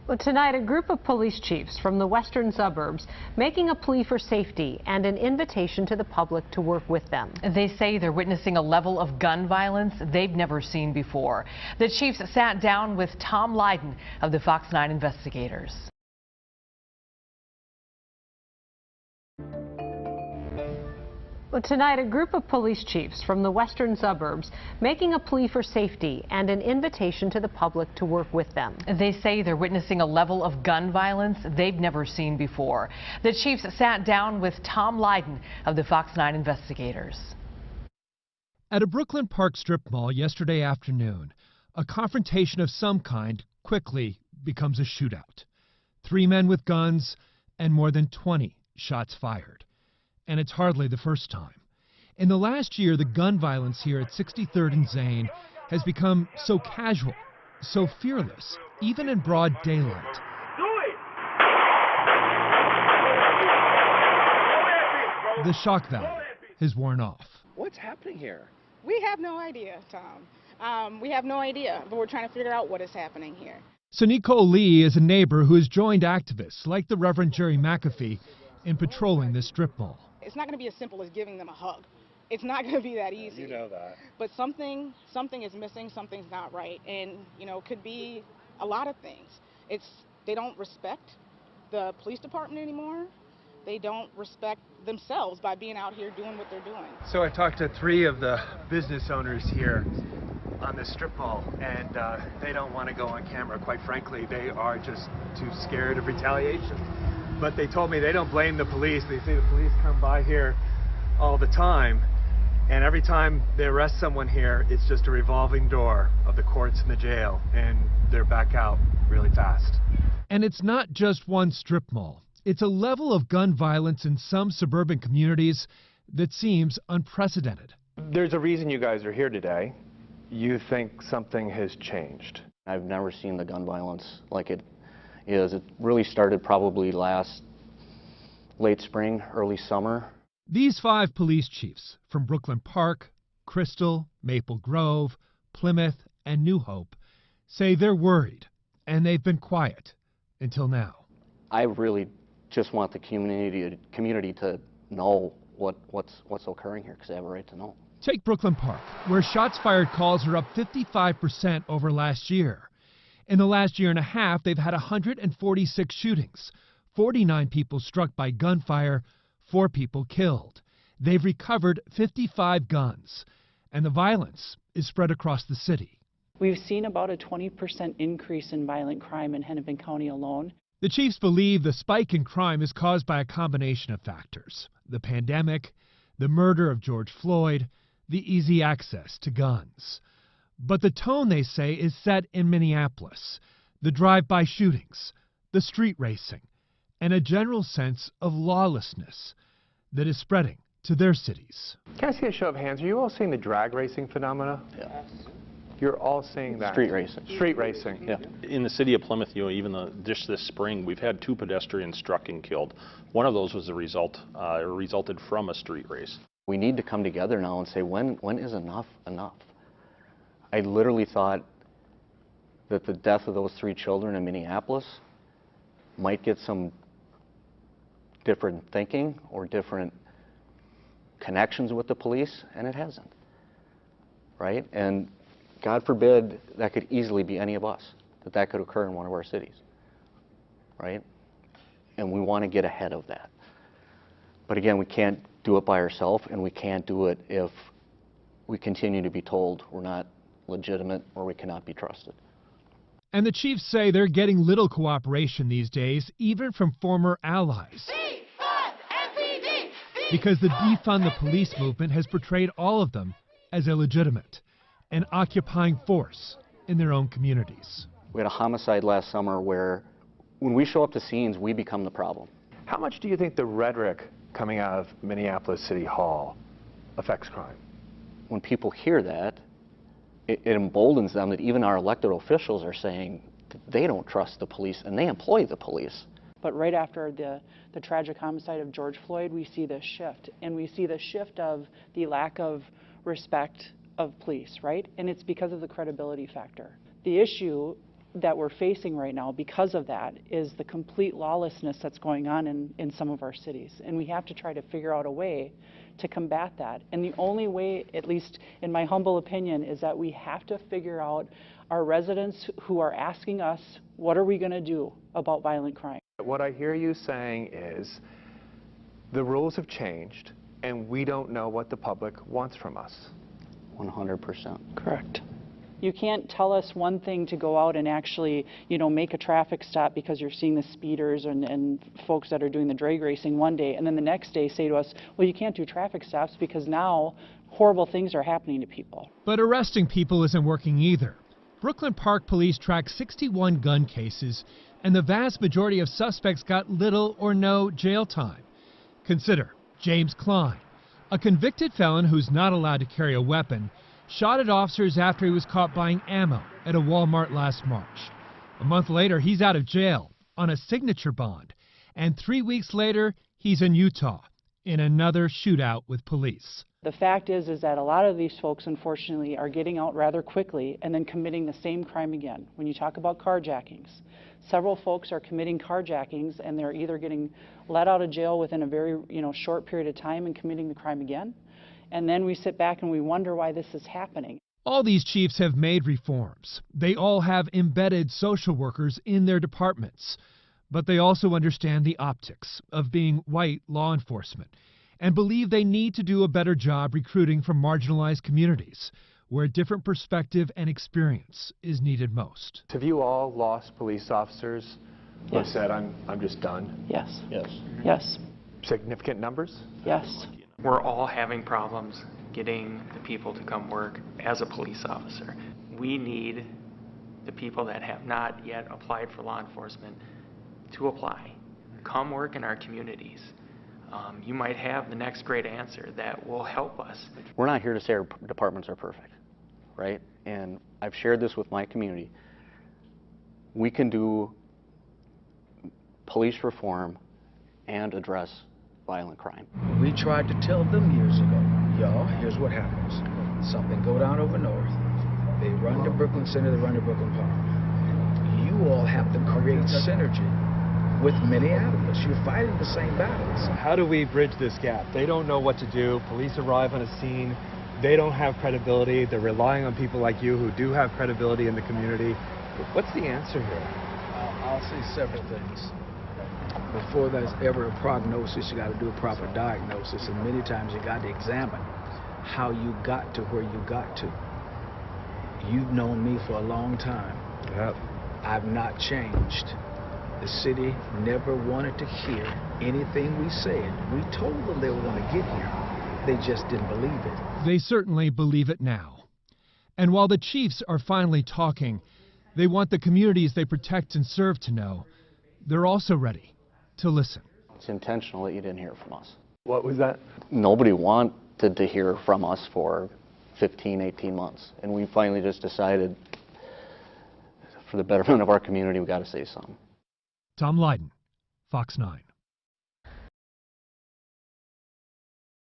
Well, tonight, a group of police chiefs from the western suburbs making a plea for safety and an invitation to the public to work with them. They say they're witnessing a level of gun violence they've never seen before. The chiefs sat down with Tom Lydon of the Fox 9 investigators. Well, tonight, a group of police chiefs from the western suburbs making a plea for safety and an invitation to the public to work with them. They say they're witnessing a level of gun violence they've never seen before. The chiefs sat down with Tom Lydon of the Fox 9 investigators. At a Brooklyn Park strip mall yesterday afternoon, a confrontation of some kind quickly becomes a shootout. 3 men with guns and more than 20 shots fired. And it's hardly the first time. In the last year, the gun violence here at 63rd and Zane has become so casual, so fearless, even in broad daylight. The shock value has worn off. What's happening here? We have no idea, Tom. We have no idea, but we're trying to figure out what is happening here. So Nicole Lee is a neighbor who has joined activists like the Reverend Jerry McAfee in patrolling this strip mall. It's not going to be as simple as giving them a hug. It's not going to be that easy. You know that. But something is missing, something's not right. And, you know, it could be a lot of things. They don't respect the police department anymore. They don't respect themselves by being out here doing what they're doing. So I talked to 3 of the business owners here on the strip mall, and they don't want to go on camera. Quite frankly, they are just too scared of retaliation. But they told me they don't blame the police. They say the police come by here all the time, and every time they arrest someone here, it's just a revolving door of the courts and the jail, and they're back out really fast. And it's not just one strip mall. It's a level of gun violence in some suburban communities that seems unprecedented. There's a reason you guys are here today. You think something has changed. I've never seen the gun violence like it is. It really started probably last late spring, early summer. These 5 police chiefs from Brooklyn Park, Crystal, Maple Grove, Plymouth, and New Hope say they're worried, and they've been quiet until now. I really just want the community to know what's occurring here, because they have a right to know. Take Brooklyn Park, where shots fired calls are up 55% over last year. In the last year and a half, they've had 146 shootings, 49 people struck by gunfire, 4 people killed. They've recovered 55 guns, and the violence is spread across the city. We've seen about a 20% increase in violent crime in Hennepin County alone. The chiefs believe the spike in crime is caused by a combination of factors: the pandemic, the murder of George Floyd, the easy access to guns. But the tone, they say, is set in Minneapolis. The drive-by shootings, the street racing, and a general sense of lawlessness that is spreading to their cities. Can I see a show of hands? Are you all seeing the drag racing phenomena? Yeah. You're all seeing that? Street racing. Street racing. Yeah. In the city of Plymouth, even just this spring, we've had 2 pedestrians struck and killed. One of those was resulted from a street race. We need to come together now and say, when is enough enough? I literally thought that the death of those 3 children in Minneapolis might get some different thinking or different connections with the police, and it hasn't, right? And God forbid that could easily be any of us, that could occur in one of our cities, right? And we want to get ahead of that. But again, we can't do it by ourselves, and we can't do it if we continue to be told we're not legitimate or we cannot be trusted. And the chiefs say they're getting little cooperation these days, even from former allies. Because the defund the police movement has portrayed all of them as illegitimate and occupying force in their own communities. We had a homicide last summer where when we show up to scenes, we become the problem. How much do you think the rhetoric coming out of Minneapolis City Hall affects crime? When people hear that, it emboldens them that even our elected officials are saying they don't trust the police and they employ the police. But right after the tragic homicide of George Floyd, we see this shift. And we see the shift of the lack of respect of police, right? And it's because of the credibility factor. The issue that we're facing right now because of that is the complete lawlessness that's going on in some of our cities. And we have to try to figure out a way to combat that. And the only way, at least in my humble opinion, is that we have to figure out our residents who are asking us, what are we going to do about violent crime? What I hear you saying is the rules have changed and we don't know what the public wants from us. 100%. Correct. You can't tell us one thing to go out and actually, make a traffic stop because you're seeing the speeders and folks that are doing the drag racing one day, and then the next day say to us, well, you can't do traffic stops because now horrible things are happening to people. But arresting people isn't working either. Brooklyn Park police tracked 61 gun cases, and the vast majority of suspects got little or no jail time. Consider James Klein, a convicted felon who's not allowed to carry a weapon, shot at officers after he was caught buying ammo at a Walmart last March. A month later, he's out of jail on a signature bond, and 3 weeks later, he's in Utah in another shootout with police. The fact is that a lot of these folks, unfortunately, are getting out rather quickly and then committing the same crime again. When you talk about carjackings, several folks are committing carjackings and they're either getting let out of jail within a very short period of time and committing the crime again. And then we sit back and we wonder why this is happening. All these chiefs have made reforms. They all have embedded social workers in their departments. But they also understand the optics of being white law enforcement and believe they need to do a better job recruiting from marginalized communities where a different perspective and experience is needed most. Have you all lost police officers who have Yes. said, I'm just done? Yes. Yes. Yes. Significant numbers? Yes. We're all having problems getting the people to come work as a police officer. We need the people that have not yet applied for law enforcement to apply. Come work in our communities. You might have the next great answer that will help us. We're not here to say our departments are perfect, right? And I've shared this with my community. We can do police reform and address violent crime. We tried to tell them years ago, y'all, here's what happens. Something go down over north. They run to Brooklyn Center, they run to Brooklyn Park. You all have to create synergy with Minneapolis. You're fighting the same battles. How do we bridge this gap? They don't know what to do. Police arrive on a scene. They don't have credibility. They're relying on people like you who do have credibility in the community. What's the answer here? I'll say several things. Before there's ever a prognosis, you got to do a proper diagnosis, and many times you got to examine how you got to where you got to. You've known me for a long time. Yep. I've not changed. The city never wanted to hear anything we said. We told them they were going to get here. They just didn't believe it. They certainly believe it now. And while the chiefs are finally talking, they want the communities they protect and serve to know they're also ready to listen. It's intentional that you didn't hear from us. What was that? Nobody wanted to hear from us for 15, 18 months. And we finally just decided, for the betterment of our community, we got to say something. Tom Lydon, Fox 9.